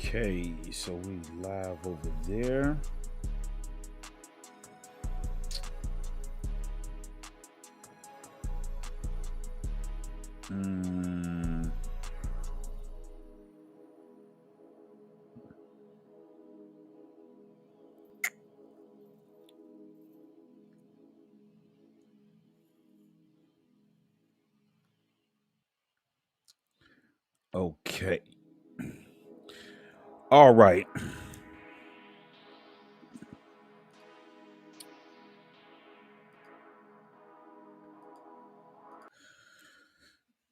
Okay, so we live over there. Mm, okay. All right.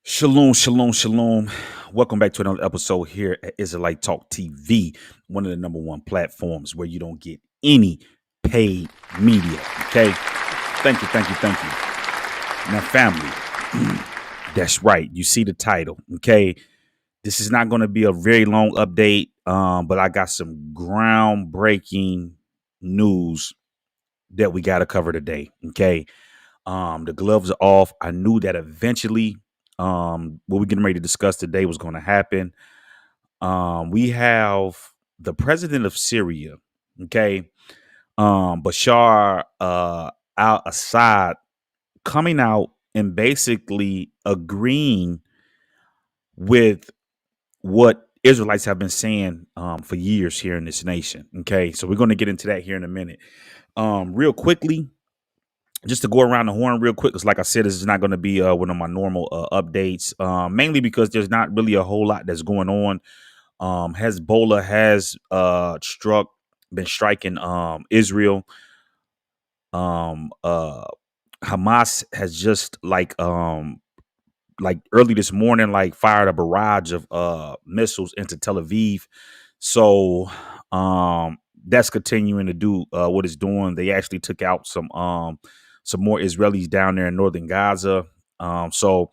Shalom, shalom, shalom. Welcome back to another episode here at Israelite Talk TV, one of the number one platforms where you don't get any paid media. Okay. Thank you, thank you, thank you. Now, family, that's right. You see the title. Okay. This is not going to be a very long update, but I got some groundbreaking news that we got to cover today. Okay. The gloves are off. I knew that eventually what we're getting ready to discuss today was going to happen. We have the president of Syria, okay, Bashar Al-Assad, coming out and basically agreeing with what Israelites have been saying for years here in this nation. Okay, so we're going to get into that here in a minute. Real quickly, just to go around the horn real quick, because like I said, this is not going to be one of my normal updates, mainly because there's not really a whole lot that's going on. Hezbollah has been striking Israel. Hamas has just like early this morning, like fired a barrage of missiles into Tel Aviv. So that's continuing to do what it's doing. They actually took out some more Israelis down there in northern Gaza. So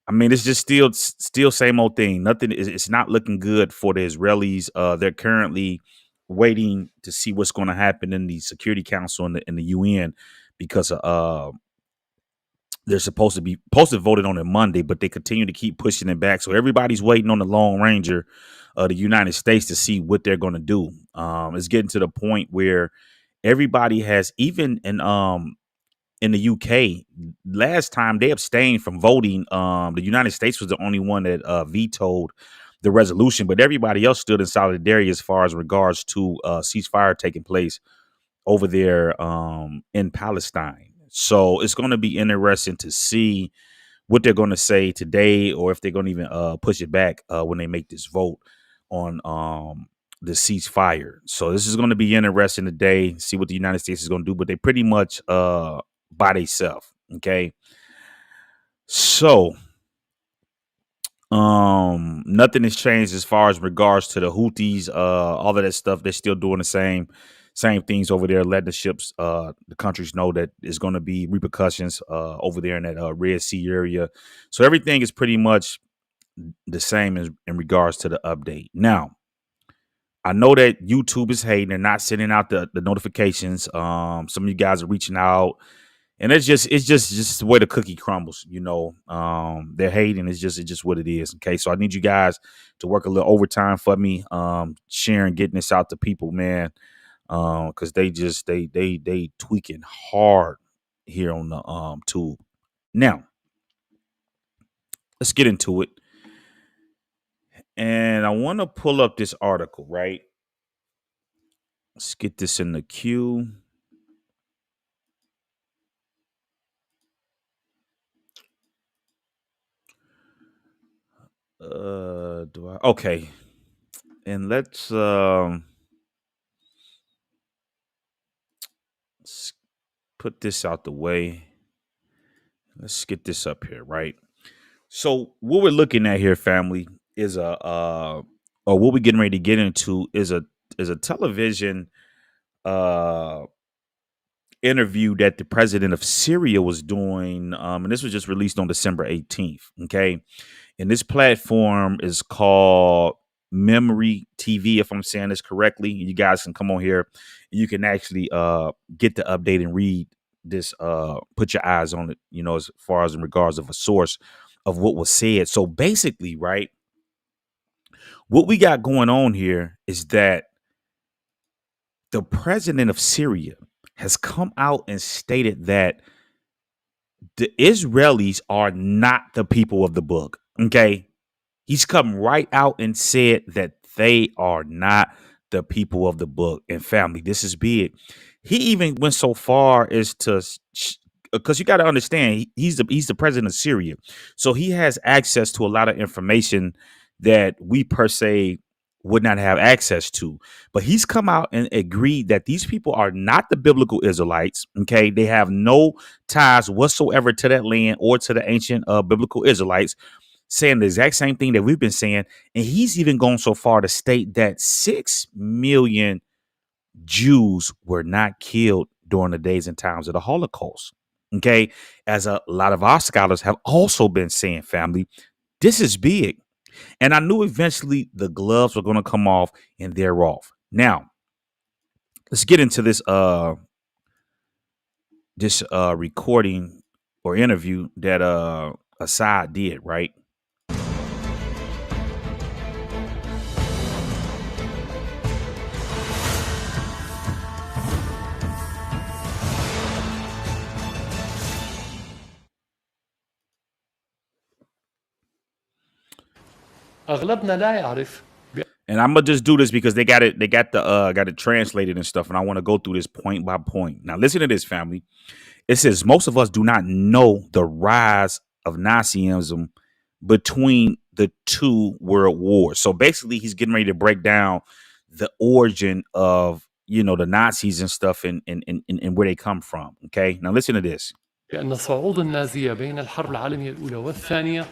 I mean, it's just still same old thing. Nothing is, it's not looking good for the Israelis. They're currently waiting to see what's going to happen in the Security Council and the UN, because they're supposed to vote it on Monday, but they continue to keep pushing it back. So everybody's waiting on the Lone Ranger of the United States to see what they're going to do. It's getting to the point where everybody has, even in the UK, last time they abstained from voting. The United States was the only one that vetoed the resolution, but everybody else stood in solidarity as far as regards to ceasefire taking place over there in Palestine. So it's going to be interesting to see what they're going to say today, or if they're going to even push it back when they make this vote on the ceasefire. So this is going to be interesting today. See what the United States is going to do, but they pretty much by themselves. Okay, so nothing has changed as far as regards to the Houthis. All of that stuff, they're still doing the same things over there, letting the ships, the countries know that there's going to be repercussions over there in that Red Sea area. So everything is pretty much the same in regards to the update. Now, I know that YouTube is hating. They're not sending out the notifications. Some of you guys are reaching out, and it's just the way the cookie crumbles. They're hating. It's just what it is. Okay, so I need you guys to work a little overtime for me, sharing, getting this out to people, man, because they tweaking hard here on the tube. Now, let's get into it, and I want to pull up this article. Right, let's get this in the queue. Do I? Okay, and let's put this out the way. Let's get this up here, right? So what we're looking at here, family, is or what we're getting ready to get into is a television uh interview that the president of Syria was doing, and this was just released on December 18th. Okay, and this platform is called Memory TV, if I'm saying this correctly. You guys can come on here, and you can actually get the update and read this. Put your eyes on it, as far as in regards of a source of what was said. So basically, right, What we got going on here is that the president of Syria has come out and stated that the Israelis are not the people of the book. Okay. He's come right out and said that they are not the people of the book. And family, this is big. He even went so far as to, because you got to understand, he's the president of Syria, so he has access to a lot of information that we per se would not have access to. But he's come out and agreed that these people are not the biblical Israelites. Okay, they have no ties whatsoever to that land or to the ancient biblical Israelites, saying the exact same thing that we've been saying. And he's even gone so far to state that 6 million Jews were not killed during the days and times of the Holocaust. Okay. As a lot of our scholars have also been saying, family, this is big. And I knew eventually the gloves were going to come off, and they're off. Now, let's get into this recording or interview that Assad did, right? أغلبنا لا يعرف. And I'm gonna just do this because they got it translated and stuff, and I want to go through this point by point. Now, listen to this, family. It says most of us do not know the rise of Nazism between the two world wars. So basically, he's getting ready to break down the origin of the Nazis and stuff and where they come from. Okay, now listen to this. لأن صعود النازية بين الحرب العالمية الأولى والثانية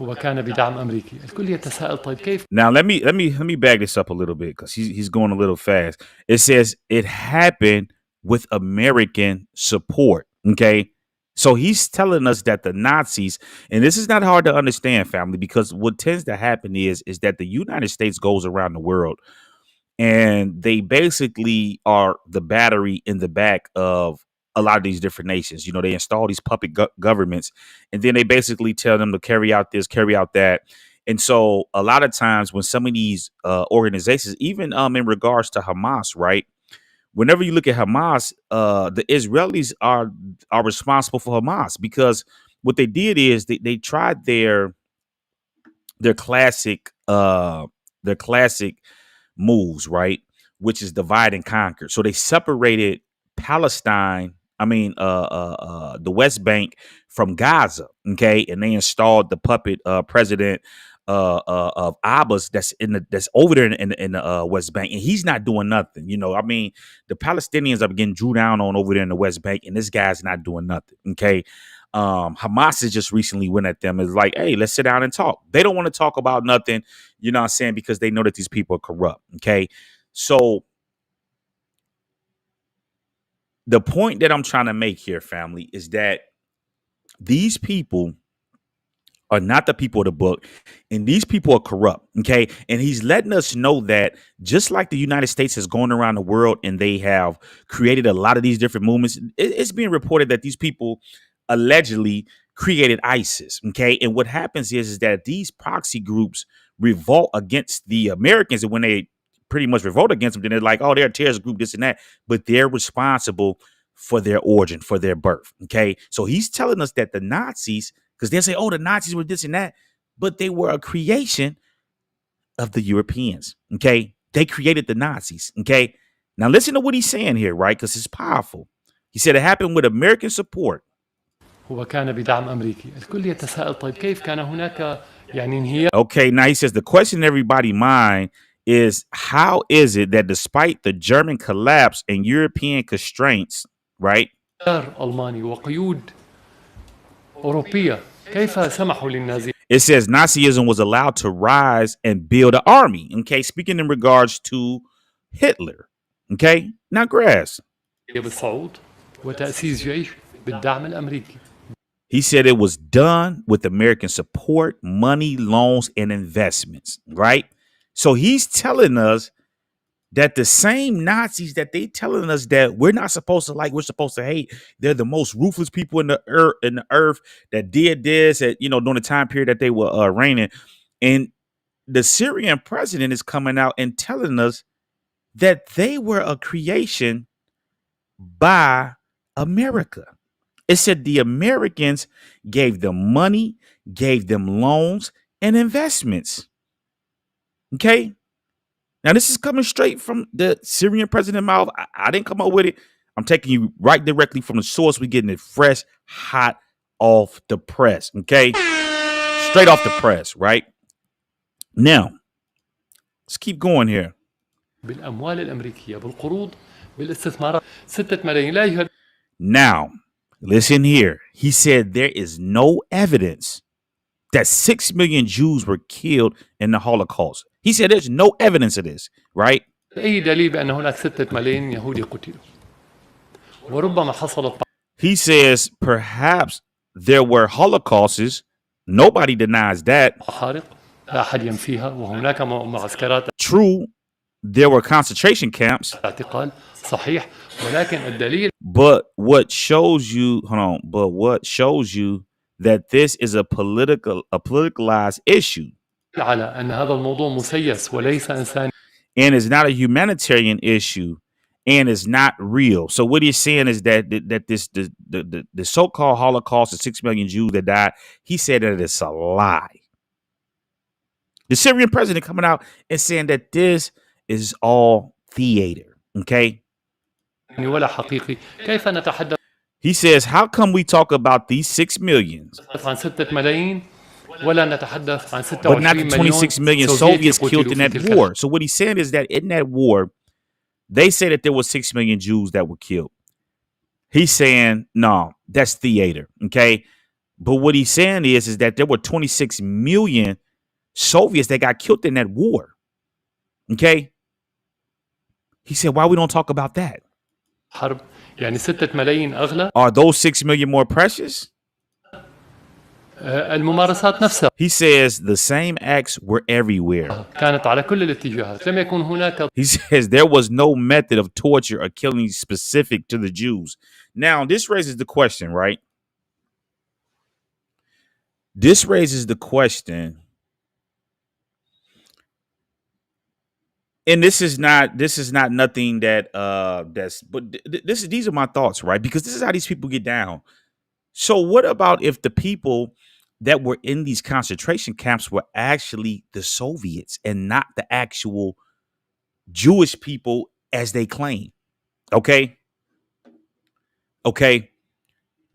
هو كان بدعم أمريكي. الكل يتساءل طيب كيف؟ Now let me back this up a little bit because he's going a little fast. It says it happened with American support. Okay. So he's telling us that the Nazis, and this is not hard to understand, family, because what tends to happen is that the United States goes around the world and they basically are the battery in the back of a lot of these different nations. They install these puppet governments, and then they basically tell them to carry out this, carry out that. And so a lot of times when some of these organizations, even in regards to Hamas, right? Whenever you look at Hamas, the Israelis are responsible for Hamas, because what they did is they tried their classic their classic moves, right? Which is divide and conquer. So they separated Palestine, the West Bank from Gaza, okay? And they installed the puppet president of Abbas that's over there in the West Bank, and he's not doing nothing. The Palestinians are getting drew down on over there in the West Bank, and this guy's not doing nothing, okay? Hamas has just recently went at them. It's like, hey, let's sit down and talk. They don't want to talk about nothing, you know what I'm saying, because they know that these people are corrupt. Okay. So the point that I'm trying to make here, family, is that these people are not the people of the book, and these people are corrupt. Okay. And he's letting us know that just like the United States has gone around the world and they have created a lot of these different movements, it's being reported that these people allegedly created ISIS. Okay. And what happens is that these proxy groups revolt against the Americans, and when they pretty much revolt against them, then they're like, oh, they're a terrorist group, this and that, but they're responsible for their origin, for their birth. Okay. So he's telling us that the Nazis, because they'll say, oh, the Nazis were this and that, but they were a creation of the Europeans. Okay. They created the Nazis. Okay. Now listen to what he's saying here, right? Because it's powerful. He said it happened with American support. هو كان بدعم أمريكي. الكل يتساءل طيب كيف كان هناك يعني انهيار. Okay. Now he says the question in everybody's mind is, how is it that despite the German collapse and European constraints, right? ألماني وقيود أوروبية كيف سمحوا للنازيين. It says Nazism was allowed to rise and build an army. Okay, speaking in regards to Hitler. Okay, now grass. بالصعود وتأسيس جيش بالدعم الأمريكي. He said it was done with American support, money, loans, and investments. Right. So he's telling us that the same Nazis that they telling us that we're not supposed to like, we're supposed to hate, they're the most ruthless people in the earth that did this at, during the time period that they were reigning. And the Syrian president is coming out and telling us that they were a creation by America. It said the Americans gave them money, gave them loans and investments. Okay. Now, this is coming straight from the Syrian president mouth. I didn't come up with it. I'm taking you right directly from the source. We're getting it fresh, hot off the press. Okay. Straight off the press, right? Now, let's keep going here. بالأموال الأمريكية بالقروض بالاستثمارات 6 ملايين لا يهد. Now, listen here. He said there is no evidence that 6 million Jews were killed in the Holocaust. He said there's no evidence of this, right? أي دليل بأن هناك 6 ملايين يهودي قتلوا وربما حصلت. He says perhaps there were Holocausts. Nobody denies that. حارق لا أحد ينفيها وهناك معسكرات. True, there were concentration camps. اعتقال صحيح ولكن الدليل. But what shows you, that this is a politicalized issue. على أن هذا الموضوع مسيس وليس إنساني. And it's not a humanitarian issue, and it's not real. So what he's saying is that the so-called Holocaust of 6 million Jews that died, he said that it's a lie. The Syrian president coming out and saying that this is all theater. Okay. ولا حقيقي. كيف نتحدث. He says, how come we talk about these 6 millions, عن 6 ملايين ولا نتحدث عن 26 but not the 26 million Soviets killed in that war? So what he's saying is that in that war, they say that there were 6 million Jews that were killed. He's saying, no, that's theater. Okay. But what he's saying is that there were 26 million Soviets that got killed in that war. Okay. He said, why we don't talk about that? حرب يعني 6 ملايين أغلى. Are those 6 million more precious? الممارسات نفسها. He says the same acts were everywhere. كانت على كل الاتجاهات. لم يكن هناك. He says there was no method of torture or killing specific to the Jews. Now, this raises the question, right? This raises the question. And this is not nothing that these are my thoughts, right? Because this is how these people get down. So what about if the people that were in these concentration camps were actually the Soviets and not the actual Jewish people as they claim? Okay.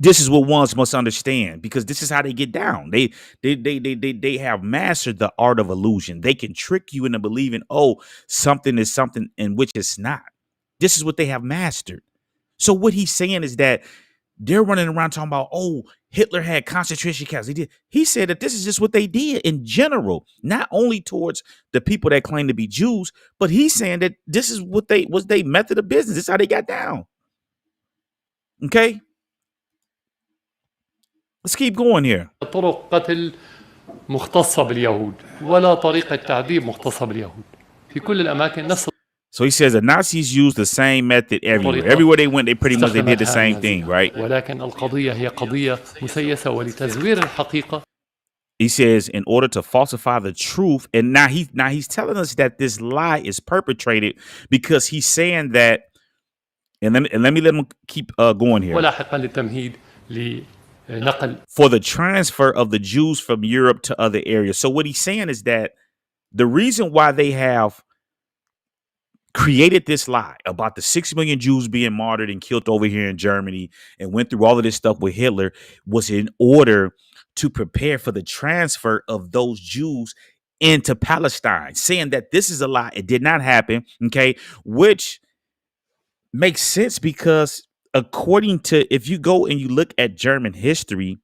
This is what ones must understand, because this is how they get down. They have mastered the art of illusion. They can trick you into believing, oh, something is something in which it's not. This is what they have mastered. So what he's saying is that they're running around talking about, oh, Hitler had concentration camps. He said that this is just what they did in general, not only towards the people that claim to be Jews, but he's saying that this is what was their method of business. This is how they got down. Okay. Let's keep going here. طرق قتل مختصة باليهود ولا طريقة تعذيب مختصة باليهود في كل الأماكن نفس. So he says the Nazis used the same method everywhere. Everywhere they went, they pretty much did the same thing, right? ولكن القضية هي قضية مسيسة ولتزوير الحقيقة. He says in order to falsify the truth, and now he's telling us that this lie is perpetrated because he's saying that, and let him keep going here. ولاحقا للتمهيد for the transfer of the Jews from Europe to other areas. So what he's saying is that the reason why they have created this lie about the 6 million Jews being martyred and killed over here in Germany and went through all of this stuff with Hitler was in order to prepare for the transfer of those Jews into Palestine, saying that this is a lie. It did not happen. Okay. Which makes sense because according to, if you go and you look at German history,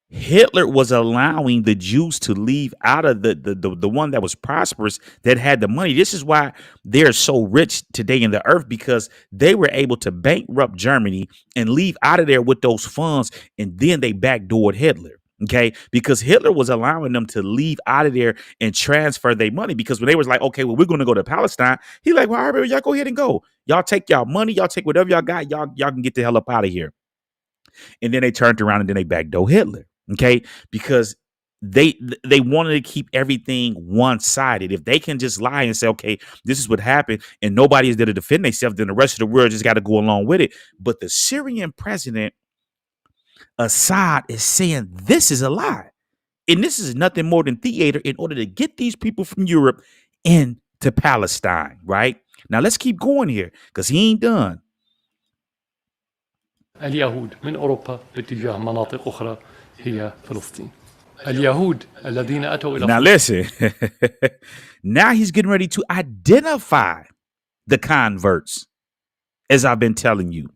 Hitler was allowing the Jews to leave out of the one that was prosperous, that had the money. This is why they're so rich today in the earth, because they were able to bankrupt Germany and leave out of there with those funds. And then they backdoored Hitler. Okay, because Hitler was allowing them to leave out of there and transfer their money, because when they was like, okay, well, we're going to go to Palestine, he like, well, all right, y'all go ahead and go. Y'all take y'all money. Y'all take whatever y'all got. Y'all can get the hell up out of here. And then they turned around and then they backdoored Hitler. Okay, because they wanted to keep everything one-sided. If they can just lie and say, okay, this is what happened, and nobody is there to defend themselves, then the rest of the world just got to go along with it. But the Syrian president Assad is saying this is a lie. And this is nothing more than theater in order to get these people from Europe into Palestine, right? Now let's keep going here because he ain't done. اليهود من أوروبا باتجاه مناطق أخرى هي فلسطين. اليهود الذين أتوا إلى Now listen, now he's getting ready to identify the converts, as I've been telling you,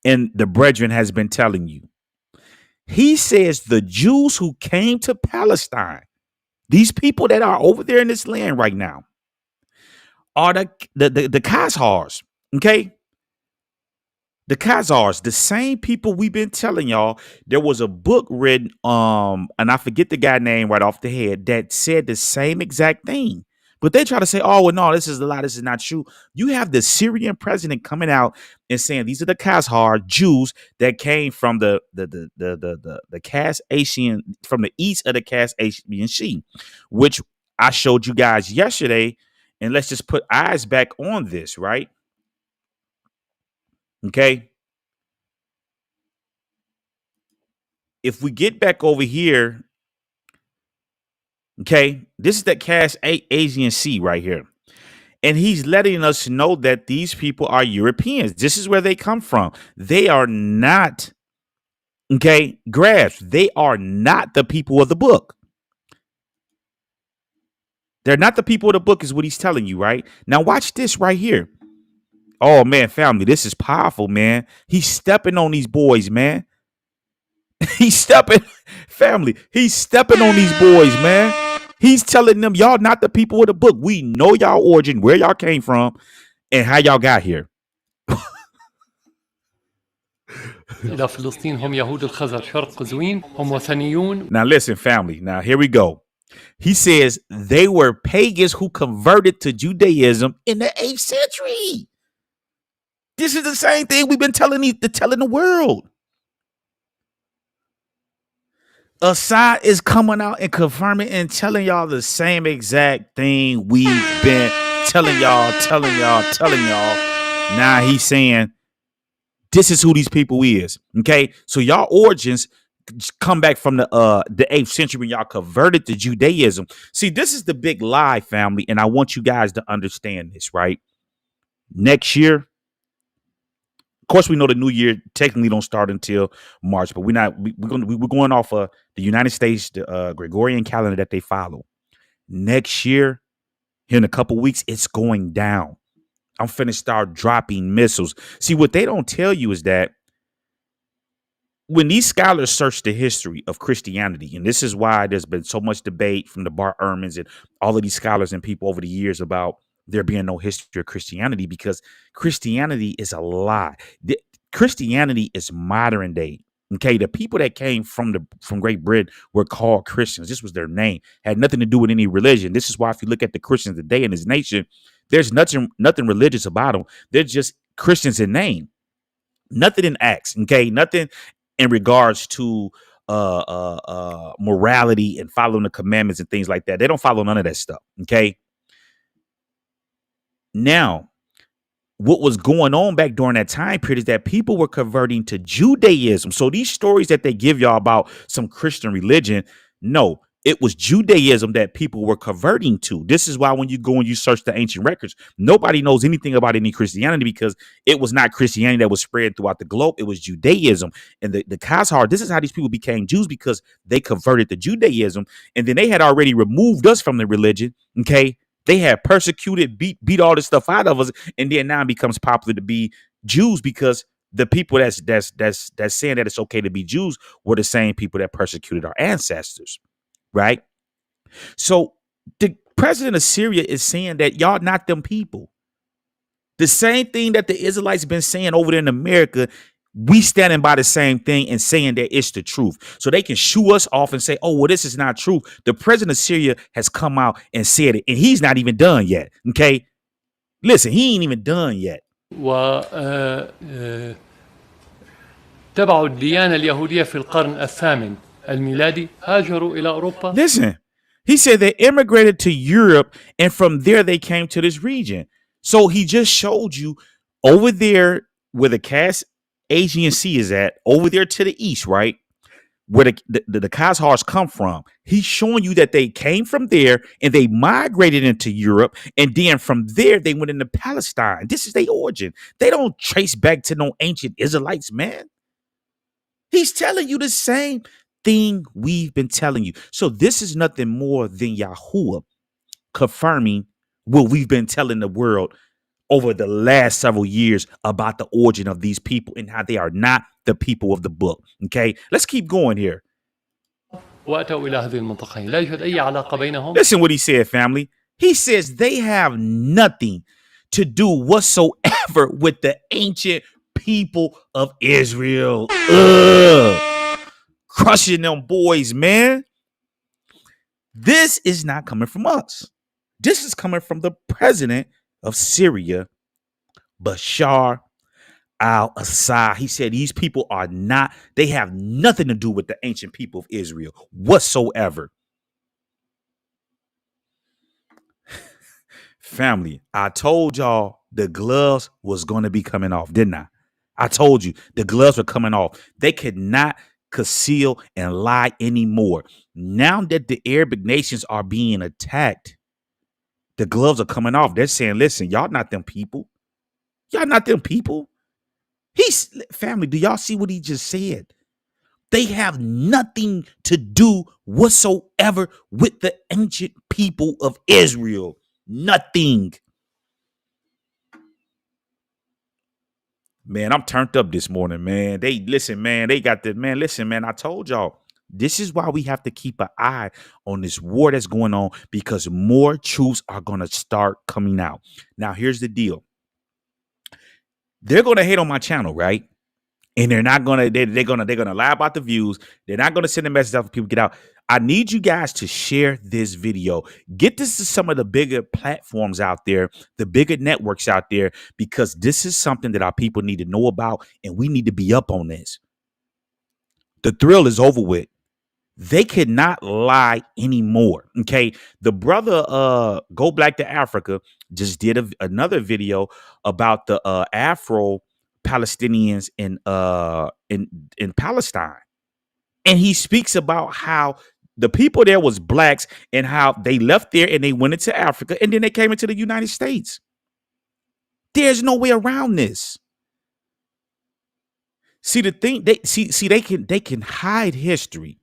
and the brethren has been telling you. He says the Jews who came to Palestine, these people that are over there in this land right now, are the Kazars, okay? The Kazars, the same people we've been telling y'all. There was a book written, and I forget the guy name right off the head, that said the same exact thing. But they try to say, oh, well, no, this is a lie. This is not true. You have the Syrian president coming out and saying these are the Kazar Jews that came from the Asian, from the east of the Asian Sea, which I showed you guys yesterday. And let's just put eyes back on this, right? Okay. If we get back over here, okay, this is the Asian Sea right here. And he's letting us know that these people are Europeans. This is where they come from. They are not, okay, grasp. They are not the people of the book. They're not the people of the book is what he's telling you, right? Now watch this right here. Oh, man, family, this is powerful, man. He's stepping on these boys, man. He's stepping, family, he's stepping on these boys, man. He's telling them, y'all not the people of the book. We know y'all origin, where y'all came from, and how y'all got here. إلى فلسطين هم يهود الخزر شرق قزوين هم وثنيون. Now listen, family. Now here we go. He says they were pagans who converted to Judaism in the 8th century. This is the same thing we've been telling the world. Assad is coming out and confirming and telling y'all the same exact thing we've been telling y'all. Now he's saying this is who these people is. Okay, so y'all origins come back from the 8th century when y'all converted to Judaism. See, this is the big lie, family, and I want you guys to understand this, right? Next year, of course, we know the new year technically don't start until March, but we're going off of the United States, the Gregorian calendar that they follow. Next year, here in a couple weeks, it's going down. I'm finna start dropping missiles. See, what they don't tell you is that when these scholars search the history of Christianity, and this is why there's been so much debate from the Bar Ehrmans and all of these scholars and people over the years about there being no history of Christianity, because Christianity is a lie. Christianity is modern day. Okay, the people that came from Great Britain were called Christians. This was their name. Had nothing to do with any religion. This is why if you look at the Christians today in this nation, there's nothing religious about them. They're just Christians in name. Nothing in acts. Okay, nothing in regards to morality and following the commandments and things like that. They don't follow none of that stuff. Okay. Now, what was going on back during that time period is that people were converting to Judaism. So these stories that they give y'all about some Christian religion, no, it was Judaism that people were converting to. This is why when you go and you search the ancient records, nobody knows anything about any Christianity, because it was not Christianity that was spread throughout the globe. It was Judaism. And the Kazar, this is how these people became Jews, because they converted to Judaism. And then they had already removed us from the religion. Okay. They had persecuted, beat all this stuff out of us, and then now it becomes popular to be Jews, because the people that's saying that it's okay to be Jews were the same people that persecuted our ancestors, right? So the president of Syria is saying that y'all not them people. The same thing that the Israelites been saying over there in America, we standing by the same thing and saying that it's the truth. So they can shoo us off and say, oh, well, this is not true. The president of Syria has come out and said it, and he's not even done yet. Okay. Listen, he ain't even done yet. تبعوا الديانة اليهودية في القرن الثامن الميلادي هاجروا إلى أوروبا. Listen, he said they immigrated to Europe and from there they came to this region. So he just showed you over there where the Aegean Sea is at, over there to the east, right? Where the Kazars come from. He's showing you that they came from there and they migrated into Europe. And then from there, they went into Palestine. This is their origin. They don't trace back to no ancient Israelites, man. He's telling you the same thing we've been telling you. So this is nothing more than Yahuwah confirming what we've been telling the world over the last several years about the origin of these people and how they are not the people of the book. Okay, let's keep going here. وأتوا إلى هذه المنطقة لا يوجد أي علاقة بينهم. Listen what he said, family. He says they have nothing to do whatsoever with the ancient people of Israel. Crushing them boys, man. This is not coming from us. This is coming from the president of Syria, Bashar Al-Assad. He said these people are not, they have nothing to do with the ancient people of Israel whatsoever. Family, I told y'all the gloves was going to be coming off, didn't I? I told you the gloves were coming off. They could not conceal and lie anymore. Now that the Arabic nations are being attacked, the gloves are coming off. They're saying, listen, y'all not them people. Y'all not them people. Family, do y'all see what he just said? They have nothing to do whatsoever with the ancient people of Israel. Nothing. Man, I'm turned up this morning, man. They got the man. Listen, man, I told y'all, this is why we have to keep an eye on this war that's going on, because more truths are going to start coming out. Now, here's the deal. They're going to hate on my channel, right? And they're not going to, they're going to lie about the views. They're not going to send a message out for people to get out. I need you guys to share this video. Get this to some of the bigger platforms out there, the bigger networks out there, because this is something that our people need to know about, and we need to be up on this. The thrill is over with. They cannot lie anymore. Okay. The brother, Go Black to Africa, just did another video about the Afro Palestinians in Palestine. And he speaks about how the people there was blacks and how they left there and they went into Africa and then they came into the United States. There's no way around this. See, the thing, they can hide history,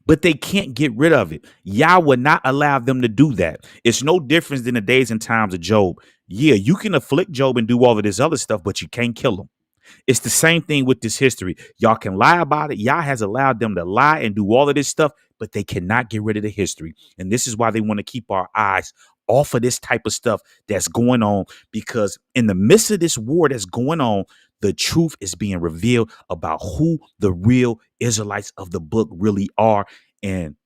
but they can't get rid of it. Yah would not allow them to do that. It's no difference than the days and times of Job. Yeah, you can afflict Job and do all of this other stuff, but you can't kill him. It's the same thing with this history. Y'all can lie about it. Yah has allowed them to lie and do all of this stuff, but they cannot get rid of the history. And this is why they want to keep our eyes off of this type of stuff that's going on, because in the midst of this war that's going on, the truth is being revealed about who the real Israelites of the book really are. And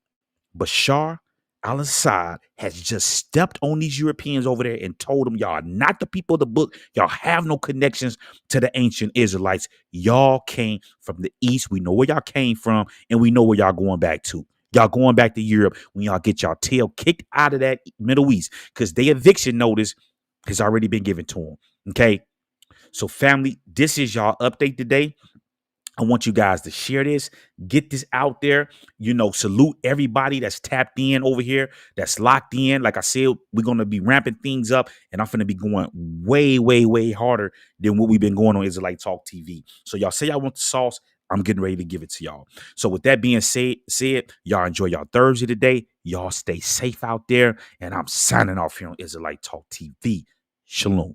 Bashar Al-Assad has just stepped on these Europeans over there and told them, y'all are not the people of the book. Y'all have no connections to the ancient Israelites. Y'all came from the east. We know where y'all came from, and we know where y'all going back to. Y'all going back to Europe when y'all get y'all tail kicked out of that Middle East, because their eviction notice has already been given to them. Okay. So family, this is y'all update today. I want you guys to share this, get this out there, salute everybody that's tapped in over here, that's locked in. Like I said, we're going to be ramping things up, and I'm going to be going way, way, way harder than what we've been going on Israelite Talk TV. So y'all say y'all want the sauce. I'm getting ready to give it to y'all. So with that being said, y'all enjoy y'all Thursday today. Y'all stay safe out there, and I'm signing off here on Israelite Talk TV. Shalom.